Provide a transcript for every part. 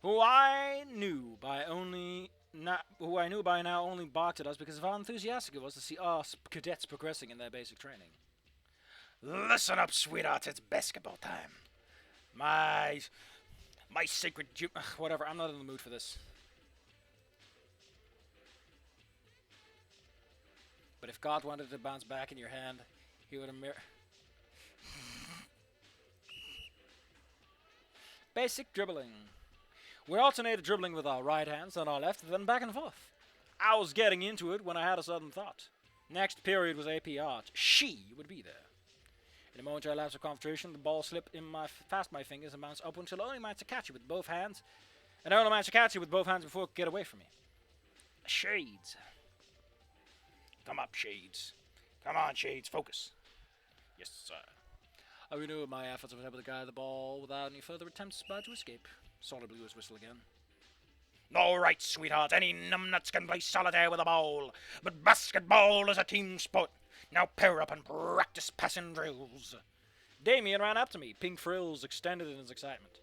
who I knew by only not who I knew by now only barked at us because of how enthusiastic it was to see us cadets progressing in their basic training. Listen up, sweetheart, it's basketball time. My my sacred whatever, I'm not in the mood for this. But if God wanted to bounce back in your hand, he would have basic dribbling. We alternated dribbling with our right hands, then our left, then back and forth. I was getting into it when I had a sudden thought. Next period was AP Art. She would be there. In a momentary lapse of concentration, the ball slipped past my fingers and bounced up until I only managed to catch it with both hands. And I only managed to catch it with both hands before it could get away from me. Shades. Come up, Shades. Come on, Shades, focus. Yes, sir. I renewed my efforts of able to guide the ball without any further attempts to escape. Solid blew his whistle again. All right, sweetheart. Any numbnuts can play solitaire with a ball, but basketball is a team sport. Now pair up and practice passing drills. Damien ran up to me, pink frills extended in his excitement.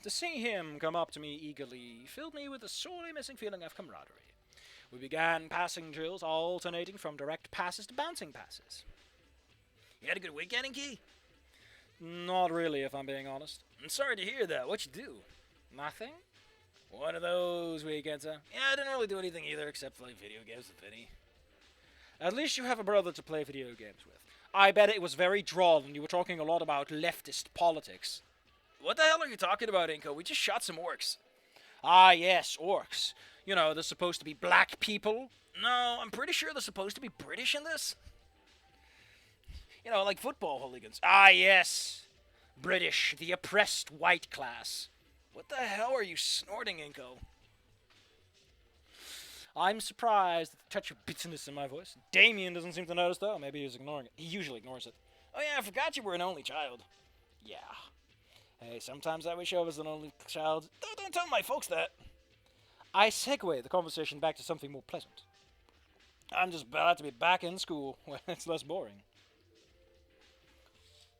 To see him come up to me eagerly filled me with a sorely missing feeling of camaraderie. We began passing drills, alternating from direct passes to bouncing passes. You had a good weekend, Inky? Not really, if I'm being honest. I'm sorry to hear that. What'd you do? Nothing? One of those weekends, huh? Yeah, I didn't really do anything either except play video games with Vinny. At least you have a brother to play video games with. I bet it was very droll and you were talking a lot about leftist politics. What the hell are you talking about, Inko? We just shot some orcs. Ah, yes, orcs. You know, they're supposed to be black people. No, I'm pretty sure they're supposed to be British in this. You know, like football hooligans. Ah, yes. British, the oppressed white class. What the hell are you snorting, Inko? I'm surprised at the touch of bitterness in my voice. Damien doesn't seem to notice, though. Maybe he's ignoring it. He usually ignores it. Oh, yeah, I forgot you were an only child. Yeah. Hey, sometimes I wish I was an only child. Don't tell my folks that. I segue the conversation back to something more pleasant. I'm just glad to be back in school when it's less boring.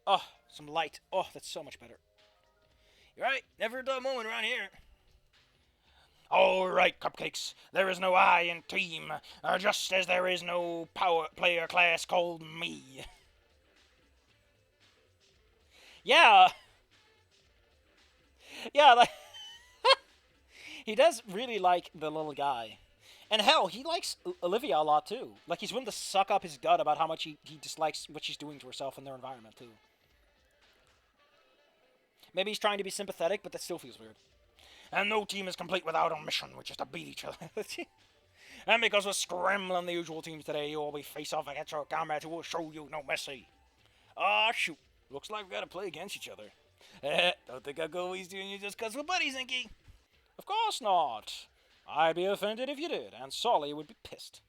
Oh, some light. Oh, that's so much better. You're right. Never a dull moment around here. All right, cupcakes. There is no I in team, just as there is no power player class called me. Yeah. Yeah, like he does really like the little guy. And hell, he likes Olivia a lot too. Like he's willing to suck up his gut about how much he dislikes what she's doing to herself in their environment too. Maybe he's trying to be sympathetic, but that still feels weird. And no team is complete without a mission, which is to beat each other. And because we're scrambling the usual teams today, you will be face off against our comrades who will show you no mercy. Ah, shoot. Looks like we gotta play against each other. Don't think I'll go easy on you just cause we're buddies, Inky. Of course not. I'd be offended if you did, and Solly would be pissed.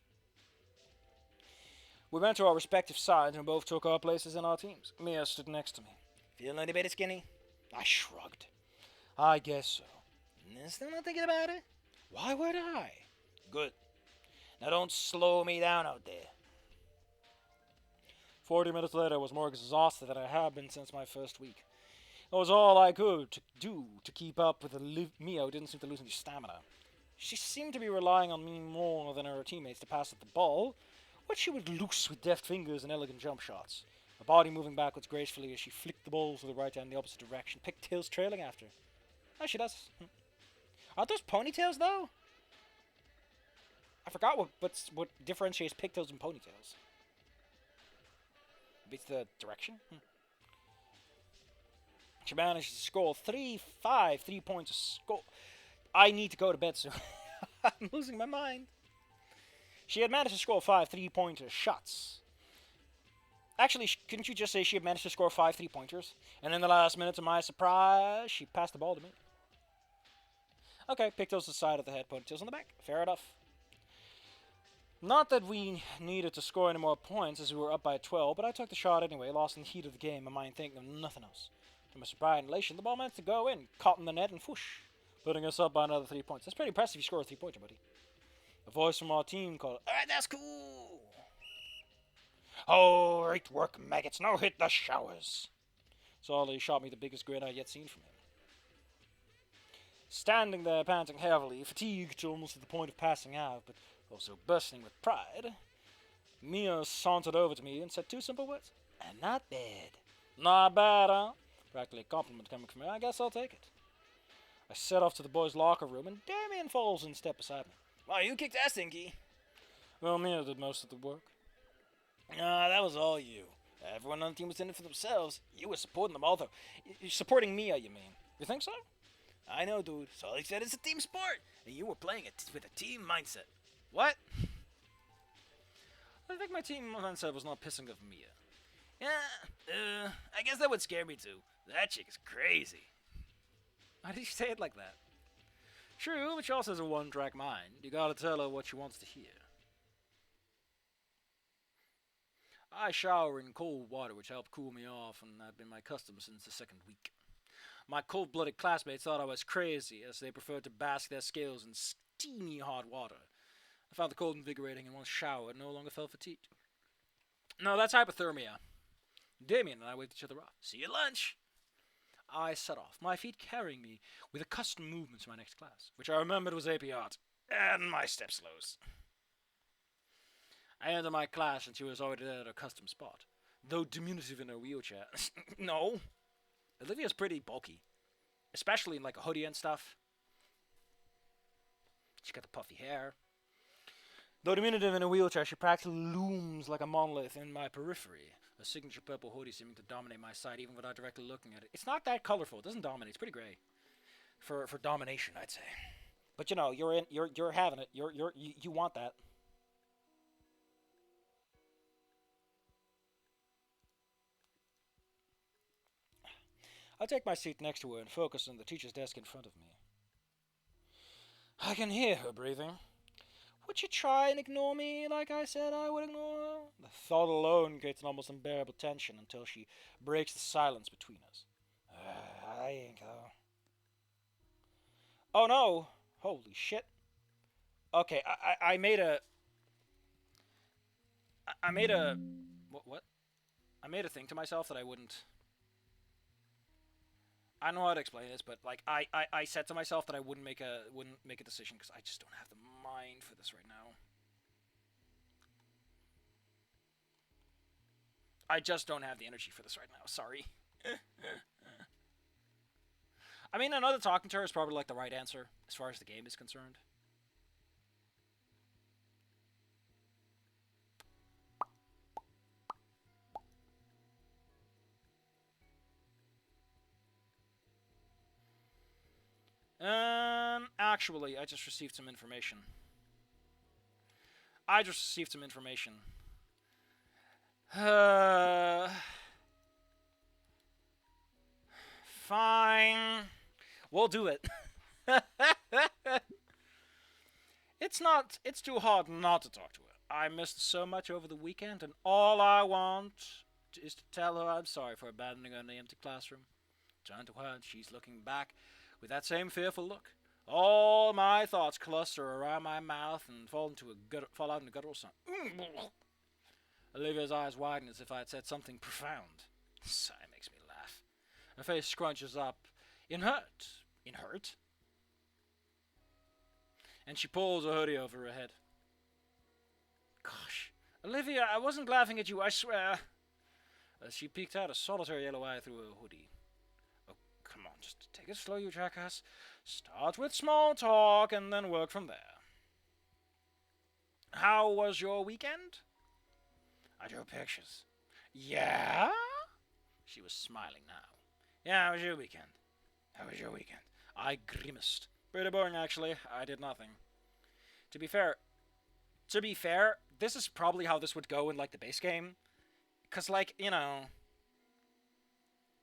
We went to our respective sides and both took our places in our teams. Mia stood next to me. Feeling any bit skinny? I shrugged. I guess so. Still not thinking about it? Why would I? Good. Now don't slow me down out there. 40 minutes later, I was more exhausted than I had been since my first week. It was all I could do to keep up with Mia, who didn't seem to lose any stamina. She seemed to be relying on me more than her teammates to pass at the ball, which she would loose with deft fingers and elegant jump shots. Her body moving backwards gracefully as she flicked the ball to the right and the opposite direction, pigtails trailing after. Oh, she does. Aren't those ponytails, though? I forgot what differentiates pigtails and ponytails. Maybe it's the direction? She managed to score 3 points. I need to go to bed soon. I'm losing my mind. She had managed to score 5 3-pointer shots. Actually, couldn't you just say she had managed to score 5 3-pointers? And in the last minute, to my surprise, she passed the ball to me. Okay, pigtails the side of the head, ponytails on the back. Fair enough. Not that we needed to score any more points as we were up by 12, but I took the shot anyway, lost in the heat of the game, my mind thinking of nothing else. To my surprise and elation, the ball managed to go in, caught in the net, and whoosh, putting us up by another 3 points. That's pretty impressive if you score a 3-pointer, buddy. A voice from our team called, "Alright, that's cool! Oh, great work, maggots. Now hit the showers." Solly shot me the biggest grin I'd yet seen from him. Standing there, panting heavily, fatigued almost to the point of passing out, but also bursting with pride, Mia sauntered over to me and said two simple words. Not bad. Not bad, huh? Practically a compliment coming from me. I guess I'll take it. I set off to the boys' locker room, and Damien falls in step beside me. Wow, you kicked ass, Inky. Well, Mia did most of the work. Nah, that was all you. Everyone on the team was in it for themselves. You were supporting them all, though. You're supporting Mia, you mean? You think so? I know, dude. So all he said it's a team sport, and you were playing it with a team mindset. What? I think my team mindset was not pissing off Mia. Yeah, I guess that would scare me too. That chick is crazy. Why did you say it like that? True, but she also has a one-track mind. You gotta tell her what she wants to hear. I shower in cold water, which helped cool me off, and I've been my custom since the second week. My cold-blooded classmates thought I was crazy, as they preferred to bask their scales in steamy hot water. I found the cold invigorating, and once showered, no longer felt fatigued. No, that's hypothermia. Damien and I waved each other off. See you at lunch. I set off, my feet carrying me with a custom movement to my next class, which I remembered was AP Art, and my step slows. I entered my class and she was already there at her custom spot, though diminutive in her wheelchair. No. Olivia's pretty bulky, especially in like a hoodie and stuff. She's got the puffy hair. Though diminutive in a wheelchair, she practically looms like a monolith in my periphery. A signature purple hoodie seeming to dominate my sight even without directly looking at it. It's not that colorful. It doesn't dominate. It's pretty gray. For domination, I'd say. But you know, you're having it. You want that. I take my seat next to her and focus on the teacher's desk in front of me. I can hear her breathing. Would you try and ignore me like I said I would ignore her? The thought alone creates an almost unbearable tension until she breaks the silence between us. I ain't though. Oh no! Holy shit. Okay, I made a... I made a... What? I made a thing to myself that I wouldn't... I don't know how to explain this, but like I said to myself that I wouldn't make a decision because I just don't have the mind for this right now. I just don't have the energy for this right now. Sorry. I mean, another talking to her is probably like the right answer as far as the game is concerned. Actually, I just received some information. Fine. We'll do it. It's too hard not to talk to her. I missed so much over the weekend, and all I want is to tell her I'm sorry for abandoning her in the empty classroom. Turn to her, and she's looking back with that same fearful look. All my thoughts cluster around my mouth and fall out in a guttural sound. Olivia's eyes widen as if I had said something profound. The sigh makes me laugh. Her face scrunches up in hurt. In hurt? And she pulls a hoodie over her head. Gosh. Olivia, I wasn't laughing at you, I swear. As she peeked out a solitary yellow eye through her hoodie. Oh, come on, just take it slow, you jackass. Start with small talk and then work from there. How was your weekend? I drew pictures. Yeah? She was smiling now. Yeah, how was your weekend? How was your weekend? I grimaced. Pretty boring, actually. I did nothing. To be fair, this is probably how this would go in, like, the base game. Because, like, you know,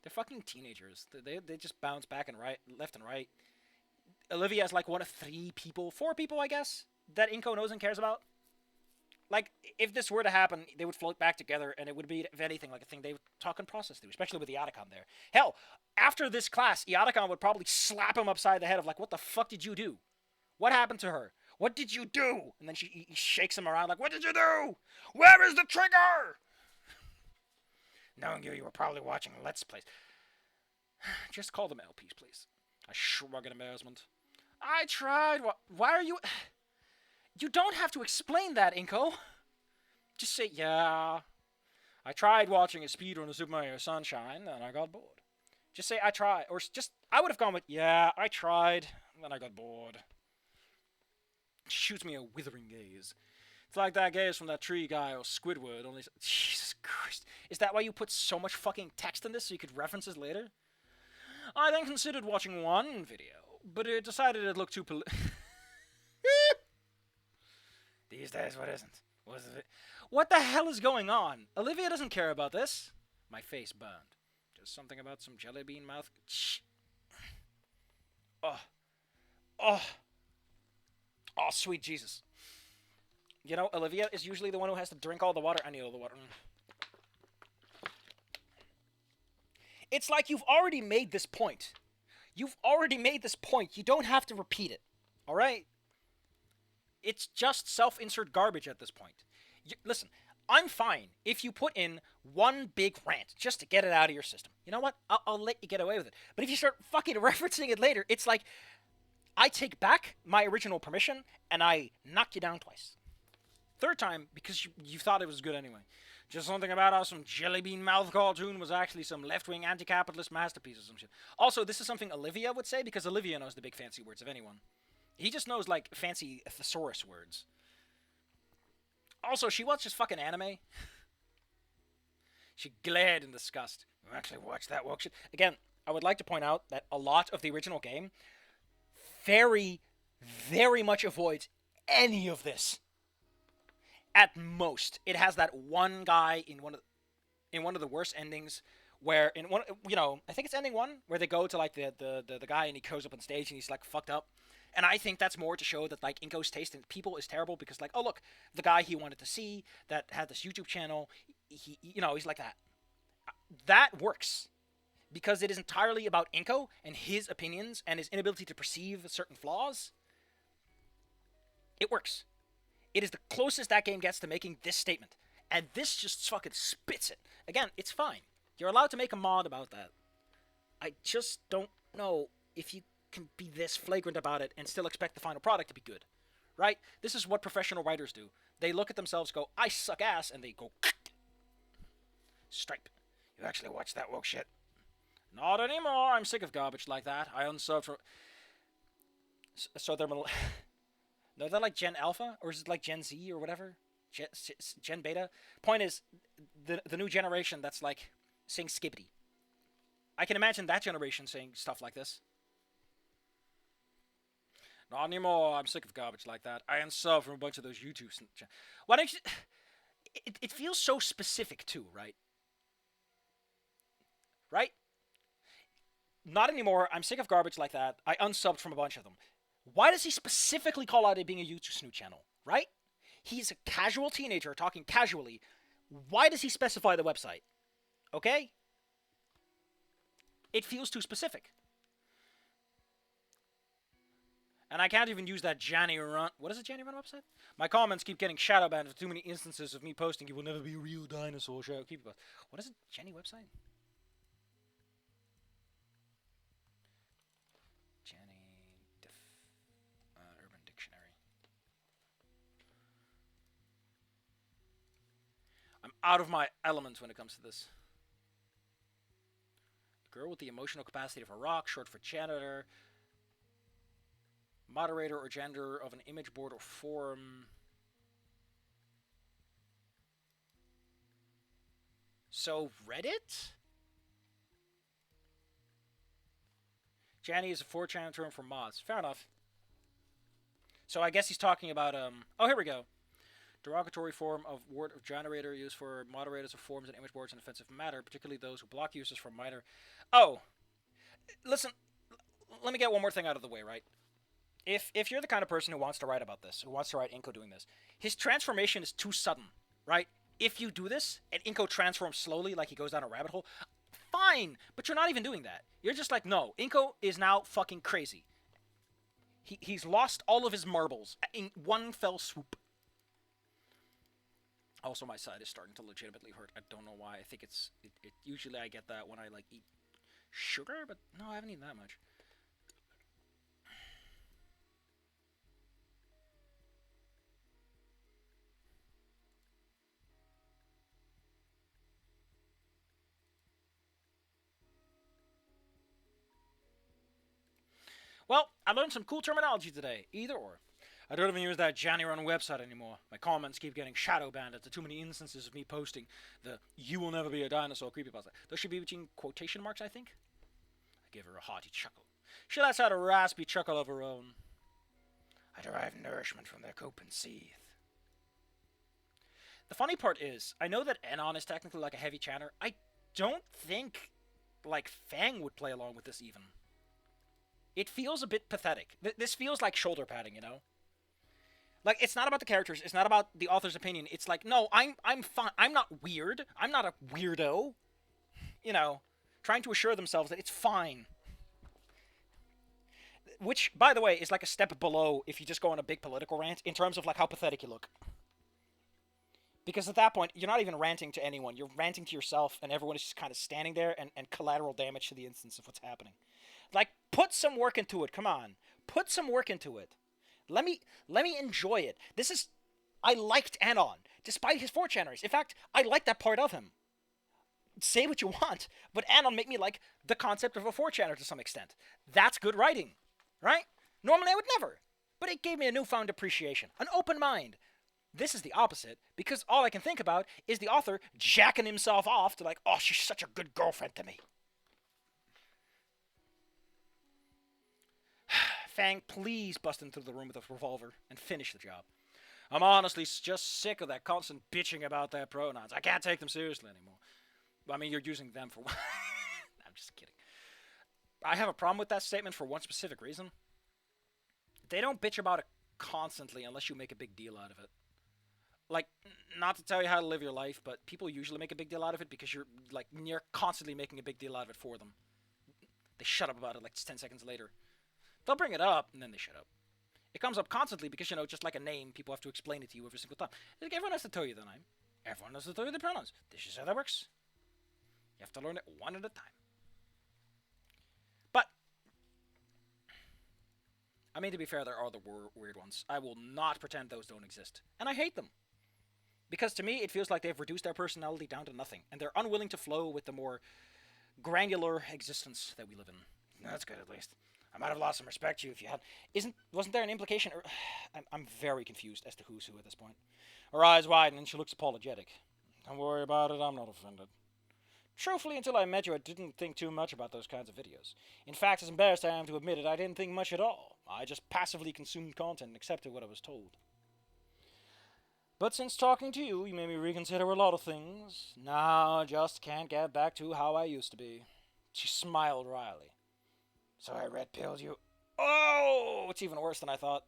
they're fucking teenagers. They just bounce back and left and right. Olivia is, like, one of 4 people, I guess, that Inko knows and cares about. Like, if this were to happen, they would float back together, and it would be, if anything, like a thing they would talk and process through, especially with Iadicon there. Hell, after this class, Iadicon would probably slap him upside the head of, like, what the fuck did you do? What happened to her? What did you do? And then he shakes him around, like, what did you do? Where is the trigger? Knowing you were probably watching Let's Plays. Just call them LPs, please. I shrug in embarrassment. I tried. Why are you? You don't have to explain that, Inko. Just say, yeah. I tried watching a speedrun of Super Mario Sunshine, and I got bored. Just say, I tried. Or just, I would have gone with, yeah, I tried, and then I got bored. Shoots me a withering gaze. It's like that gaze from that tree guy or Squidward, only... Jesus Christ. Is that why you put so much fucking text in this so you could reference it later? I then considered watching one video, but it decided it looked too These days, what isn't? What the hell is going on? Olivia doesn't care about this. My face burned. Just something about some jelly bean mouth. Shh. Oh. Oh. Oh, sweet Jesus. You know, Olivia is usually the one who has to drink all the water. I need all the water. It's like you've already made this point. You've already made this point. You don't have to repeat it. Alright? It's just self-insert garbage at this point. Listen, I'm fine if you put in one big rant just to get it out of your system. You know what? I'll let you get away with it. But if you start fucking referencing it later, it's like I take back my original permission and I knock you down twice. Third time, because you thought it was good anyway. Just something about how some jelly bean mouth cartoon was actually some left-wing anti-capitalist masterpiece or some shit. Also, this is something Olivia would say, because Olivia knows the big fancy words of anyone. He just knows, like, fancy thesaurus words. Also, she watches fucking anime. She glared in disgust. You actually watched that woke shit? Again, I would like to point out that a lot of the original game very, very much avoids any of this. At most, it has that one guy in one of the worst endings where I think it's ending 1 where they go to like the guy and he goes up on stage and he's like fucked up. And I think that's more to show that like Inko's taste in people is terrible because like, oh look, the guy he wanted to see that had this YouTube channel, he's like that. That works because it is entirely about Inko and his opinions and his inability to perceive certain flaws. It works. It is the closest that game gets to making this statement. And this just fucking spits it. Again, it's fine. You're allowed to make a mod about that. I just don't know if you can be this flagrant about it and still expect the final product to be good. Right? This is what professional writers do. They look at themselves, go, I suck ass, and they go, stripe. You actually watch that woke shit? Not anymore. I'm sick of garbage like that. I unsubbed from... So they're... No, they're like Gen Alpha, or is it like Gen Z or whatever? Gen Beta? Point is, the new generation that's like saying skibbity. I can imagine that generation saying stuff like this. Not anymore, I'm sick of garbage like that. I unsub from a bunch of those YouTubes. Why don't you... It feels so specific too, right? Right? Not anymore, I'm sick of garbage like that. I unsubbed from a bunch of them. Why does he specifically call out it being a YouTube Snoo channel, right? He's a casual teenager talking casually. Why does he specify the website? Okay? It feels too specific. And I can't even use that Janny Run... What is it, Janny Run website? My comments keep getting shadow banned for too many instances of me posting "You will never be a real dinosaur show." What is it? Jenny website? Urban Dictionary. I'm out of my element when it comes to this. Girl with the emotional capacity of a rock, short for janitor. Moderator or gender of an image board or forum. So, Reddit? Janny is a 4chan term for mods. Fair enough. So I guess he's talking about, oh, here we go. Derogatory form of word of generator used for moderators of forums and image boards in offensive matter, particularly those who block users from minor... Oh! Listen, let me get one more thing out of the way, right? If you're the kind of person who wants to write about this, who wants to write Inko doing this, his transformation is too sudden, right? If you do this, and Inko transforms slowly like he goes down a rabbit hole, fine, but you're not even doing that. You're just like, no, Inko is now fucking crazy. He's lost all of his marbles in one fell swoop. Also, my side is starting to legitimately hurt. I don't know why. I think it's... usually I get that when I, like, eat sugar, but no, I haven't eaten that much. Well, I learned some cool terminology today. Either or. I don't even use that Johnny Run website anymore. My comments keep getting shadow banned after too many instances of me posting the "you will never be a dinosaur" creepypasta. Those should be between quotation marks, I think. I gave her a hearty chuckle. She lets out a raspy chuckle of her own. I derive nourishment from their cope and seethe. The funny part is, I know that Enon is technically like a heavy chanter. I don't think, like, Fang would play along with this even. It feels a bit pathetic. This feels like shoulder padding, you know? Like, it's not about the characters. It's not about the author's opinion. It's like, no, I'm fine. I'm not weird. I'm not a weirdo. You know, trying to assure themselves that it's fine. Which, by the way, is like a step below if you just go on a big political rant in terms of, like, how pathetic you look. Because at that point, you're not even ranting to anyone. You're ranting to yourself, and everyone is just kind of standing there and collateral damage to the instance of what's happening. Like, put some work into it. Come on. Put some work into it. Let me enjoy it. I liked Anon, despite his 4chaners. In fact, I like that part of him. Say what you want, but Anon made me like the concept of a 4chaner to some extent. That's good writing, right? Normally I would never, but it gave me a newfound appreciation, an open mind. This is the opposite, because all I can think about is the author jacking himself off to like, oh, she's such a good girlfriend to me. Fang, please bust into the room with a revolver and finish the job. I'm honestly just sick of that constant bitching about their pronouns. I can't take them seriously anymore. I mean, you're using them for one. I'm just kidding. I have a problem with that statement for one specific reason. They don't bitch about it constantly unless you make a big deal out of it. Like, not to tell you how to live your life, but people usually make a big deal out of it because you're constantly making a big deal out of it for them. They shut up about it like 10 seconds later. They'll bring it up, and then they shut up. It comes up constantly because, you know, just like a name, people have to explain it to you every single time. Like, everyone has to tell you the name. Everyone has to tell you the pronouns. This is how that works. You have to learn it one at a time. But, I mean, to be fair, there are the weird ones. I will not pretend those don't exist. And I hate them. Because to me, it feels like they've reduced their personality down to nothing. And they're unwilling to flow with the more granular existence that we live in. That's good, at least. I might have lost some respect to you if you had. Wasn't there an implication? I'm very confused as to who's who at this point. Her eyes widen and she looks apologetic. Don't worry about it, I'm not offended. Truthfully, until I met you, I didn't think too much about those kinds of videos. In fact, as embarrassed I am to admit it, I didn't think much at all. I just passively consumed content and accepted what I was told. But since talking to you, you made me reconsider a lot of things. Now I just can't get back to how I used to be. She smiled wryly. So I red-pilled you. Oh, it's even worse than I thought.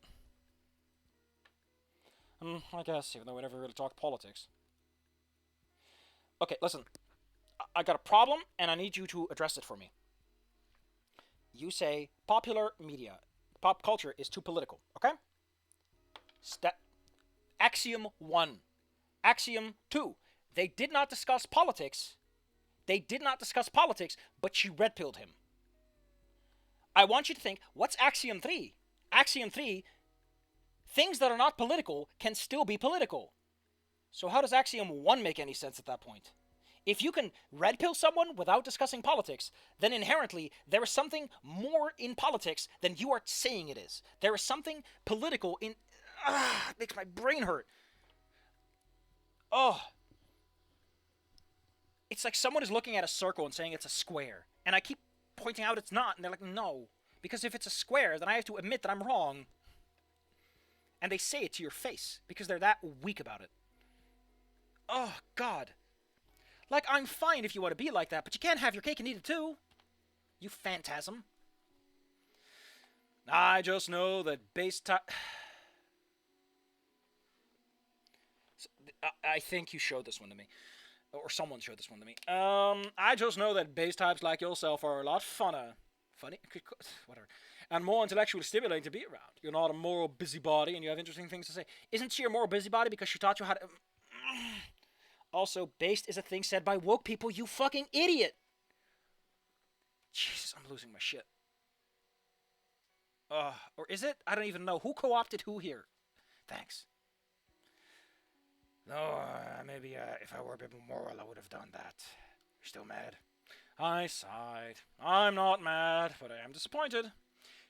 I guess, even though we never really talked politics. Okay, listen. I got a problem, and I need you to address it for me. You say popular media, pop culture is too political, okay? Axiom 1. Axiom 2. They did not discuss politics. But she red-pilled him. I want you to think, what's Axiom 3? Axiom 3, things that are not political can still be political. So how does Axiom 1 make any sense at that point? If you can red pill someone without discussing politics, then inherently there is something more in politics than you are saying it is. There is something political in... it makes my brain hurt. Oh. It's like someone is looking at a circle and saying it's a square. And I keep pointing out it's not, and they're like, no. Because if it's a square, then I have to admit that I'm wrong. And they say it to your face, because they're that weak about it. Oh, God. Like, I'm fine if you want to be like that, but you can't have your cake and eat it too. You phantasm. I just know that base type... I think you showed this one to me. Or someone showed this one to me. I just know that base types like yourself are a lot funner. Funny? Whatever. And more intellectually stimulating to be around. You're not a moral busybody and you have interesting things to say. Isn't she a moral busybody because she taught you how to... Also, based is a thing said by woke people, you fucking idiot! Jesus, I'm losing my shit. Or is it? I don't even know. Who co-opted who here? Thanks. No, maybe if I were a bit more moral, I would have done that. You're still mad? I sighed. I'm not mad, but I am disappointed.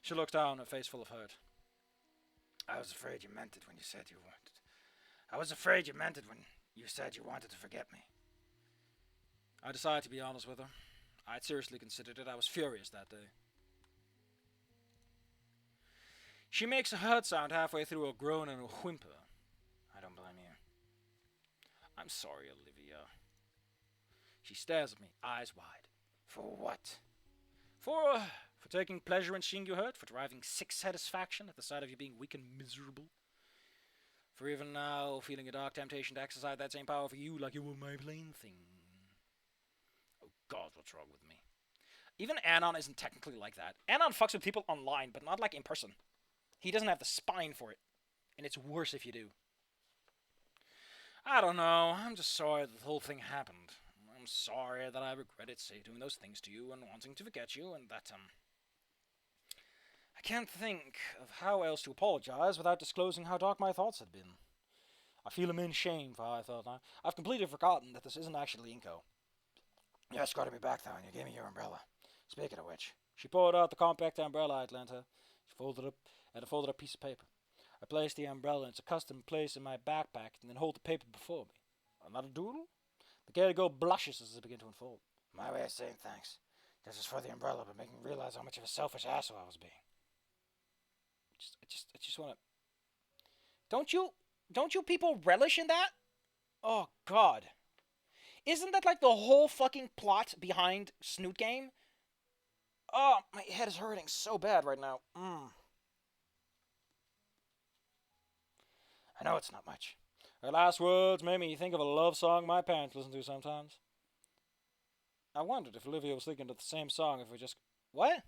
She looked down, her face full of hurt. I was afraid you meant it when you said you wanted. I was afraid you meant it when you said you wanted to forget me. I decided to be honest with her. I'd seriously considered it. I was furious that day. She makes a hurt sound halfway through a groan and a whimper. I don't blame you. I'm sorry, Olivia. She stares at me, eyes wide. For what? For taking pleasure in seeing you hurt, for deriving sick satisfaction at the sight of you being weak and miserable. For even now feeling a dark temptation to exercise that same power for you like you were my plaything. Oh God, what's wrong with me? Even Anon isn't technically like that. Anon fucks with people online, but not like in person. He doesn't have the spine for it. And it's worse if you do. I don't know. I'm just sorry that the whole thing happened. I'm sorry that I regretted doing those things to you and wanting to forget you, and that, I can't think of how else to apologize without disclosing how dark my thoughts had been. I feel immense shame for how I felt now. I've completely forgotten that this isn't actually Inko. You escorted me back, though, and you gave me your umbrella. Speaking of which... She pulled out the compact umbrella I'd lent her. She folded up piece of paper. I placed the umbrella in its accustomed place in my backpack and then hold the paper before me. Another doodle? The Gator girl blushes as it begins to unfold. My way of saying thanks. This is for the umbrella, but making me realize how much of a selfish asshole I was being. I just want to... Don't you people relish in that? Oh, God. Isn't that like the whole fucking plot behind Snoot Game? Oh, my head is hurting so bad right now. I know it's not much. Her last words made me think of a love song my parents listen to sometimes. I wondered if Olivia was thinking of the same song if we just... What?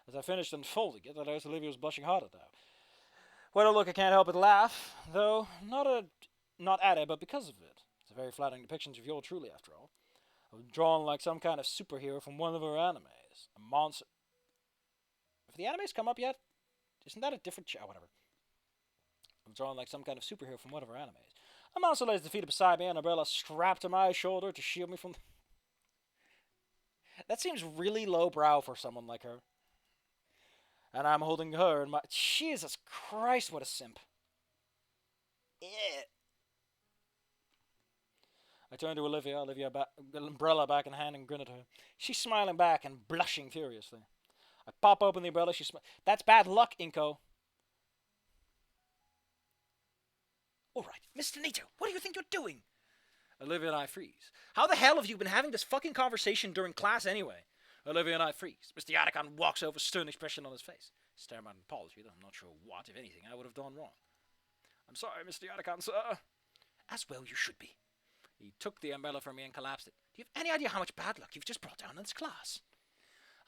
As I finished unfolding it, I noticed Olivia was blushing harder now. Well, look, I can't help but laugh, though not at it, but because of it. It's a very flattering depiction of you truly, after all. I was drawn like some kind of superhero from one of her animes. A monster... Have the animes come up yet? Isn't that a different show? Whatever. I'm drawn like some kind of superhero from one of her animes. A monster lays defeated beside me, an umbrella strapped to my shoulder to shield me from... That seems really lowbrow for someone like her. And I'm holding her in my... Jesus Christ, what a simp. I turned to Olivia umbrella back in hand and grinned at her. She's smiling back and blushing furiously. I pop open the umbrella, That's bad luck, Inko. Alright, Mr. Nito, what do you think you're doing? Olivia and I freeze. How the hell have you been having this fucking conversation during class anyway? Olivia and I freeze. Mr. Yadikon walks over, stern expression on his face. Stare out an apology, though I'm not sure what, if anything, I would have done wrong. I'm sorry, Mr. Yadikon, sir. As well you should be. He took the umbrella from me and collapsed it. Do you have any idea how much bad luck you've just brought down in this class?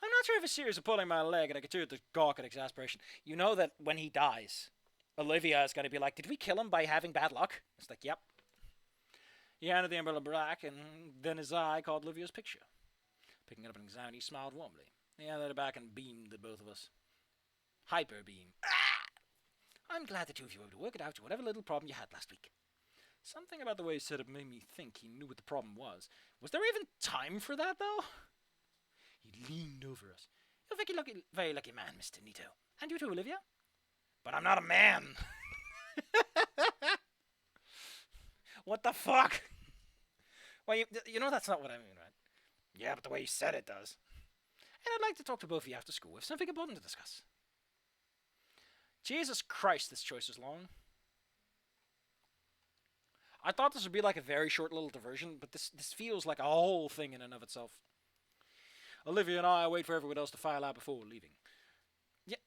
I'm not sure if it's serious of pulling my leg, and I continued to gawk at exasperation. You know that when he dies, Olivia is going to be like, did we kill him by having bad luck? It's like, yep. He handed the umbrella back, and then his eye caught Olivia's picture. Picking it up and examining, he smiled warmly. He handed it back and beamed at both of us. Hyper beam. Ah! I'm glad the two of you were able to work it out to whatever little problem you had last week. Something about the way he said it made me think he knew what the problem was. Was there even time for that, though? He leaned over us. You're a very lucky man, Mr. Nito. And you too, Olivia. But I'm not a man. What the fuck? Well, you know that's not what I mean, right? Yeah, but the way you said it does. And I'd like to talk to both of you after school. We have something important to discuss. Jesus Christ, this choice is long. I thought this would be like a very short little diversion, but this feels like a whole thing in and of itself. Olivia and I wait for everyone else to file out before we're leaving.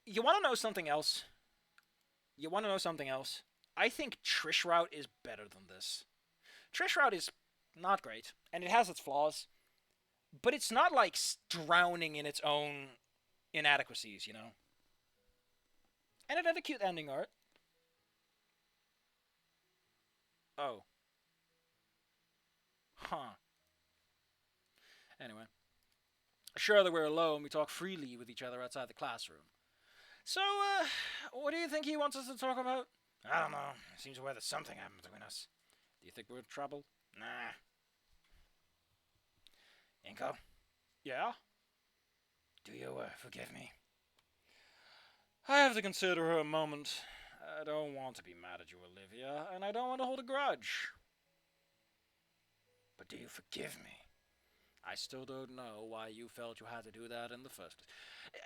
You want to know something else? I think Trish route is better than this. Trish route is not great, and it has its flaws, but it's not like drowning in its own inadequacies, you know? And it had a cute ending art. Oh. Huh. Anyway. Sure that we're alone, we talk freely with each other outside the classroom. So, what do you think he wants us to talk about? I don't know. It seems aware that something happened between us. Do you think we're in trouble? Nah. Inko? Yeah? Do you, forgive me? I have to consider her a moment. I don't want to be mad at you, Olivia, and I don't want to hold a grudge. But do you forgive me? I still don't know why you felt you had to do that in the first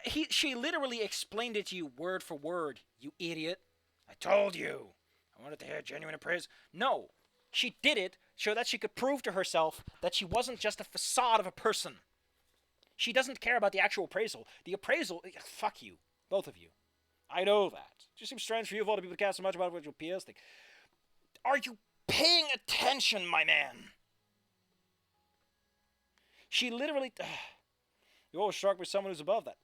place. She literally explained it to you word for word, you idiot. I told you. I wanted to hear genuine praise. No, she did it so that she could prove to herself that she wasn't just a facade of a person. She doesn't care about the actual appraisal. The appraisal, fuck you, both of you. I know that. It just seems strange for you of all the people to care so much about what your peers think. Are you paying attention, my man? She literally... You always struck me as someone who's above that.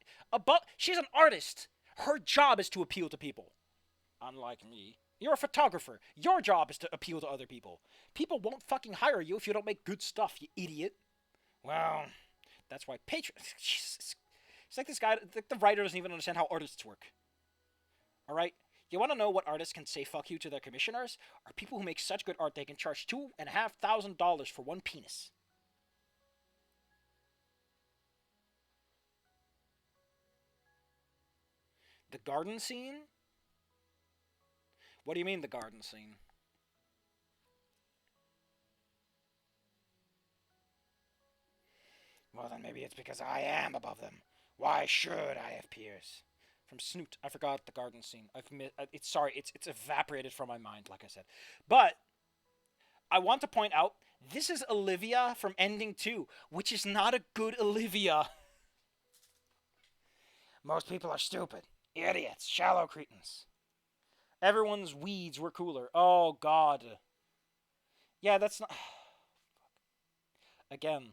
She's an artist. Her job is to appeal to people. Unlike me. You're a photographer. Your job is to appeal to other people. People won't fucking hire you if you don't make good stuff, you idiot. Well, that's why it's like this guy, the writer doesn't even understand how artists work. Alright? You want to know what artists can say fuck you to their commissioners? Are people who make such good art they can charge $2,500 for one penis. The garden scene? What do you mean, the garden scene? Well, then maybe it's because I am above them. Why should I have peers? From Snoot. I forgot the garden scene. It's evaporated from my mind, like I said. But I want to point out, this is Olivia from Ending 2, which is not a good Olivia. Most people are stupid. Idiots. Shallow cretins. Everyone's weeds were cooler. Oh, God. Yeah, that's not... Again.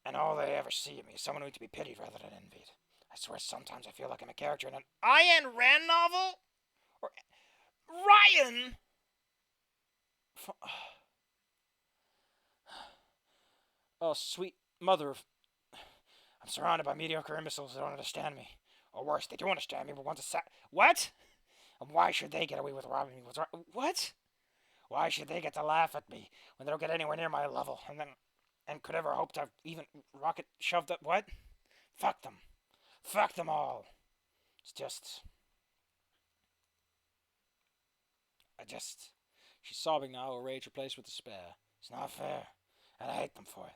And all they ever see of me is someone who to be pitied rather than envied. I swear sometimes I feel like I'm a character in an Ayn Rand novel? Or... Ryan! Oh, sweet mother of... I'm surrounded by mediocre imbeciles who don't understand me. Or worse, they do understand me, but want to What? And why should they get away with robbing me? What? Why should they get to laugh at me when they don't get anywhere near my level? And could ever hope to even rocket shoved up... What? Fuck them. Fuck them all. It's just... She's sobbing now, her rage replaced with despair. It's not fair, and I hate them for it.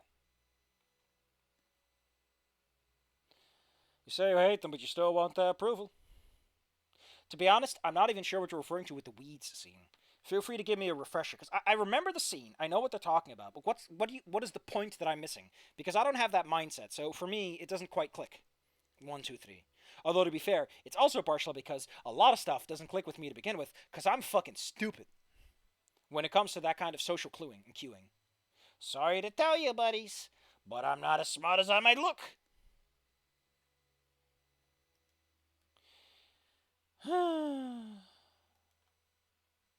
You say you hate them, but you still want their approval. To be honest, I'm not even sure what you're referring to with the weeds scene. Feel free to give me a refresher, because I remember the scene. I know what they're talking about, but what is the point that I'm missing? Because I don't have that mindset, so for me, it doesn't quite click. 1, 2, 3. Although, to be fair, it's also partial because a lot of stuff doesn't click with me to begin with, because I'm fucking stupid when it comes to that kind of social cluing and cueing. Sorry to tell you, buddies, but I'm not as smart as I might look.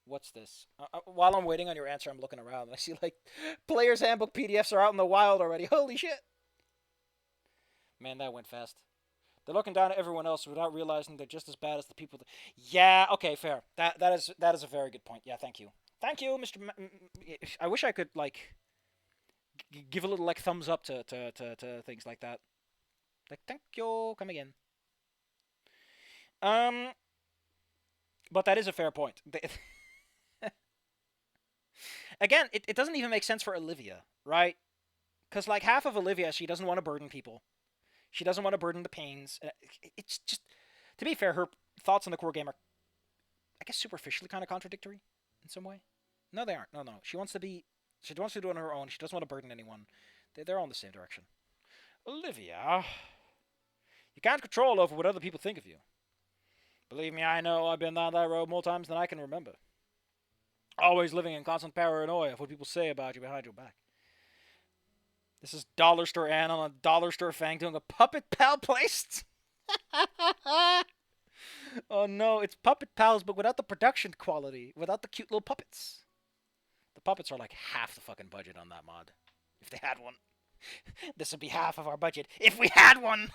What's this? While I'm waiting on your answer, I'm looking around. I see, like, Player's Handbook PDFs are out in the wild already. Holy shit! Man, that went fast. They're looking down at everyone else without realizing they're just as bad as the people that... Yeah, okay, fair. That is a very good point. Yeah, thank you. Thank you, Mr. I wish I could, like, give a little, like, thumbs up to things like that. Like, thank you. Come again. But that is a fair point. Again, it doesn't even make sense for Olivia, right? Because, like, half of Olivia, she doesn't want to burden people. She doesn't want to burden the pains. It's just... To be fair, her thoughts on the core game are, I guess, superficially kind of contradictory in some way. No, they aren't. No. She wants to do it on her own. She doesn't want to burden anyone. They're all in the same direction. Olivia... You can't control over what other people think of you. Believe me, I know I've been down that road more times than I can remember. Always living in constant paranoia of what people say about you behind your back. This is Dollar Store Ann on a Dollar Store Fang doing a Puppet Pal place. Oh no, it's Puppet Pals, but without the production quality, without the cute little puppets. The puppets are like half the fucking budget on that mod, if they had one. This would be half of our budget if we had one.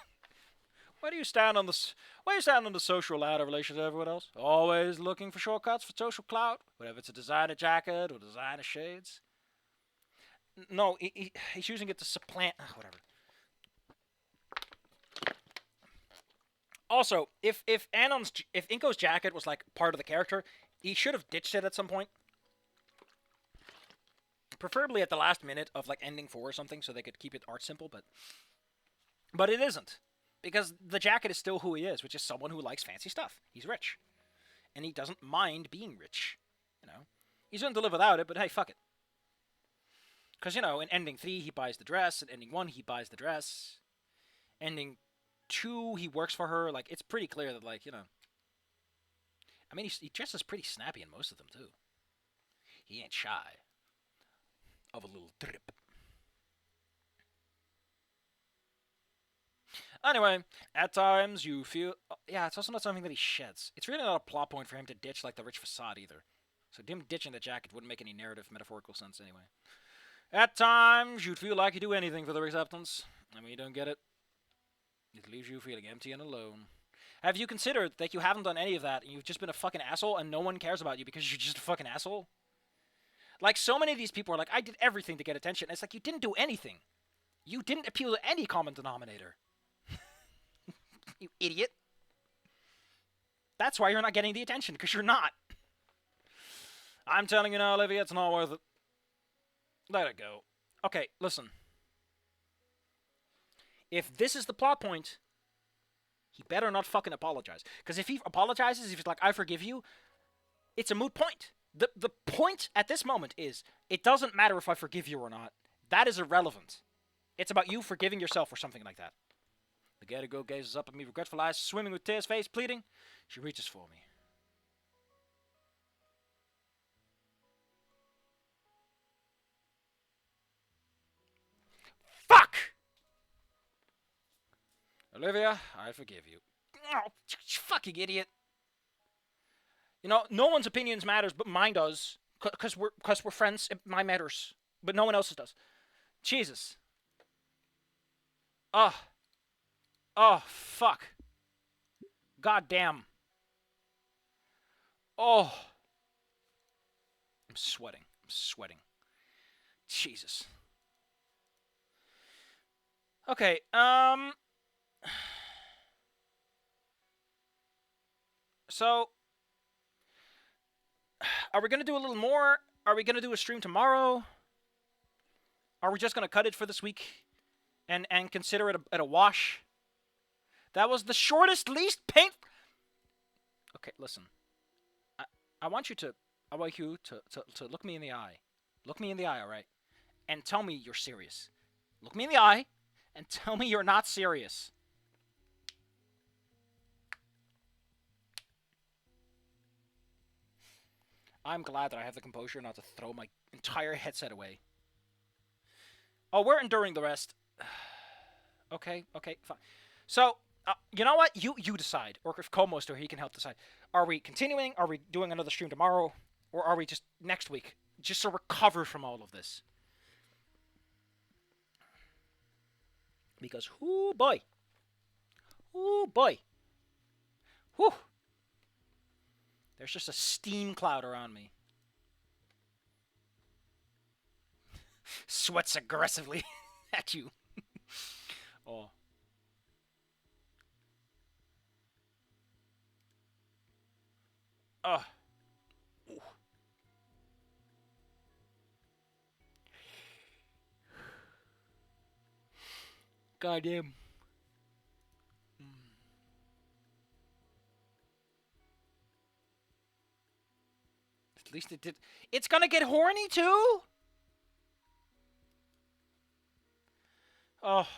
Why do you stand on the social ladder in relation to everyone else? Always looking for shortcuts for social clout, whether it's a designer jacket or designer shades. No, he's using it to supplant. Whatever. Also, if Inko's jacket was like part of the character, he should have ditched it at some point. Preferably at the last minute of like ending 4 or something, so they could keep it art simple. But it isn't, because the jacket is still who he is, which is someone who likes fancy stuff. He's rich, and he doesn't mind being rich. You know, he's going to live without it, but hey, fuck it. Because in ending 3 he buys the dress, in ending 1 he buys the dress, ending 2 he works for her. Like, it's pretty clear that, like, I mean, he dresses pretty snappy in most of them too. He ain't shy of a little drip. Anyway, at times you feel... Yeah, it's also not something that he sheds. It's really not a plot point for him to ditch, like, the rich facade either. So him ditching the jacket wouldn't make any narrative, metaphorical sense anyway. At times, you'd feel like you'd do anything for the acceptance. I mean, you don't get it. It leaves you feeling empty and alone. Have you considered that you haven't done any of that, and you've just been a fucking asshole, and no one cares about you because you're just a fucking asshole? Like, so many of these people are like, I did everything to get attention. And it's like, you didn't do anything. You didn't appeal to any common denominator. You idiot. That's why you're not getting the attention, because you're not. I'm telling you now, Olivia, it's not worth it. Let it go. Okay, listen. If this is the plot point, he better not fucking apologize. Because if he apologizes, if he's like, I forgive you, it's a moot point. The point at this moment is, it doesn't matter if I forgive you or not. That is irrelevant. It's about you forgiving yourself or something like that. The Gator girl gazes up at me, regretful eyes swimming with tears, face pleading. She reaches for me. Fuck! Olivia, I forgive you. Oh, fucking idiot. No one's opinions matters, but mine does. Because we're friends, mine matters. But no one else's does. Jesus. Oh, fuck. God damn. Oh. I'm sweating. Jesus. Okay, so, are we going to do a little more? Are we going to do a stream tomorrow? Are we just going to cut it for this week and consider it a wash? That was the shortest, least pain... Okay, listen. I want you to look me in the eye. Look me in the eye, all right? And tell me you're serious. Look me in the eye and tell me you're not serious. I'm glad that I have the composure not to throw my entire headset away. Oh, we're enduring the rest. Okay, fine. So, you know what? You decide. Or if Komo's here, he can help decide. Are we continuing? Are we doing another stream tomorrow? Or are we just next week? Just to recover from all of this. Because, whoo boy. Whoo boy. Whew. There's just a steam cloud around me. Sweats aggressively at you. Oh. Ugh. Ooh. Goddamn. At least it did. It's gonna get horny too? Oh.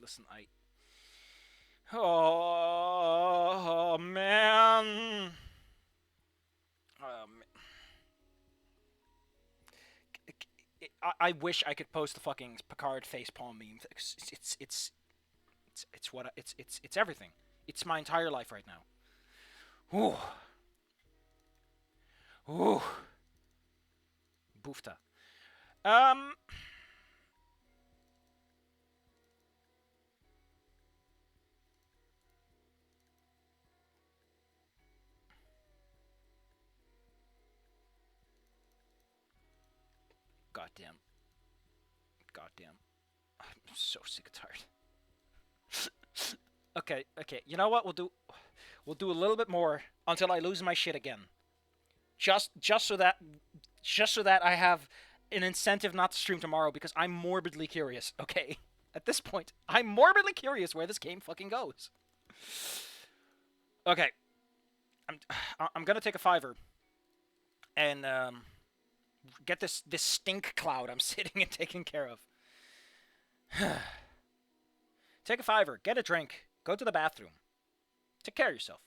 Listen, oh, man. I wish I could post the fucking Picard facepalm meme. It's everything. It's my entire life right now. Ooh. Ooh. Boofta. Goddamn. Goddamn. I'm so sick and tired. Okay. You know what? We'll do a little bit more until I lose my shit again. Just so that I have an incentive not to stream tomorrow because I'm morbidly curious. Okay. At this point, I'm morbidly curious where this game fucking goes. Okay. I'm gonna take a $5 and get this stink cloud I'm sitting and taking care of. Take a $5, get a drink, go to the bathroom. Take care of yourself.